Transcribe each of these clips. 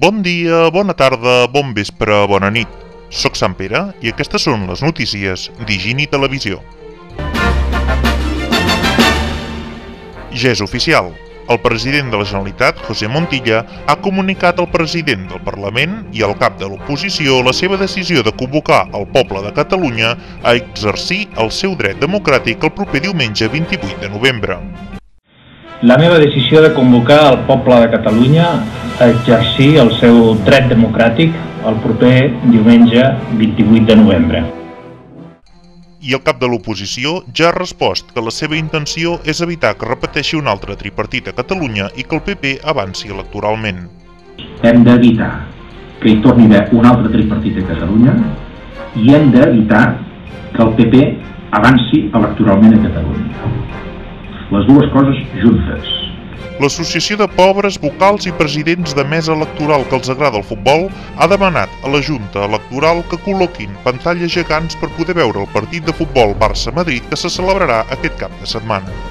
Bon dia, bona tarda, bon vespre, bona nit. Soc Sant Pere i aquestes són les notícies d'Higini Televisió. Ja és oficial. El president de la Generalitat, José Montilla, ha comunicat al president del Parlament i al cap de l'oposició la seva decisió de convocar el poble de Catalunya a exercir el seu dret democràtic el proper diumenge 28 de novembre. La meva decisió de convocar el poble de Catalunya a exercir el seu dret democràtic el proper diumenge 28 de novembre. I el cap de l'oposició ja ha respost que la seva intenció és evitar que repeteixi un altre tripartit a Catalunya i que el PP avanci electoralment. Hem d'evitar que hi torni a haver un altre tripartit a Catalunya i hem d'evitar que el PP avanci electoralment a Catalunya. Les dues coses juntes. L'Associació de Pobres, Vocals i Presidents de Mesa Electoral que els agrada el futbol ha demanat a la Junta Electoral que col·loquin pantalles gegants per poder veure el partit de futbol Barça-Madrid que se celebrarà aquest cap de setmana.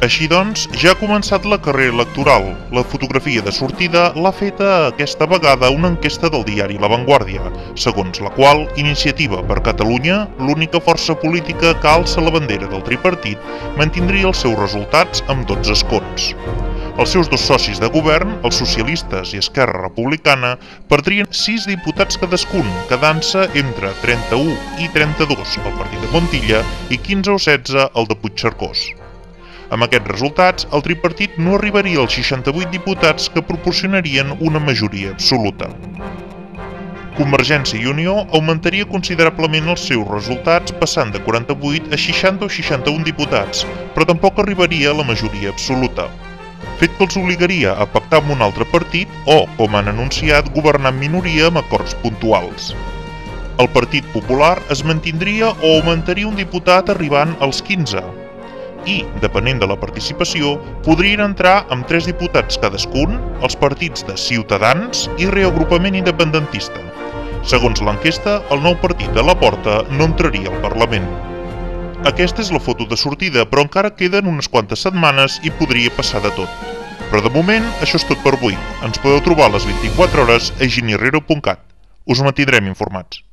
Així doncs, ja ha començat la carrera electoral. La fotografia de sortida l'ha feta aquesta vegada una enquesta del diari La Vanguardia, segons la qual Iniciativa per Catalunya, l'única força política que alça la bandera del tripartit, mantindria els seus resultats amb 12 escons. Els seus dos socis de govern, els socialistes i Esquerra Republicana, perdrien 6 diputats cadascun, quedant-se entre 31 i 32 el partit de Montilla i 15 o 16 el de Puigcercós. Amb aquests resultats, el tripartit no arribaria als 68 diputats que proporcionarien una majoria absoluta. Convergència i Unió augmentaria considerablement els seus resultats passant de 48 a 60 o 61 diputats, però tampoc arribaria a la majoria absoluta, fet que els obligaria a pactar amb un altre partit o, com han anunciat, governar en minoria amb acords puntuals. El Partit Popular es mantindria o augmentaria un diputat arribant als 15 i, depenent de la participació, podrien entrar amb 3 diputats cadascun els partits de Ciutadans i Reagrupament Independentista. Segons l'enquesta, el nou partit de Laporta no entraria al Parlament. Aquesta és la foto de sortida, però encara queden unes quantes setmanes i podria passar de tot. Però de moment, això és tot per avui. Ens podeu trobar a les 24 hores a higinihierrero.cat. Us mantindrem informats.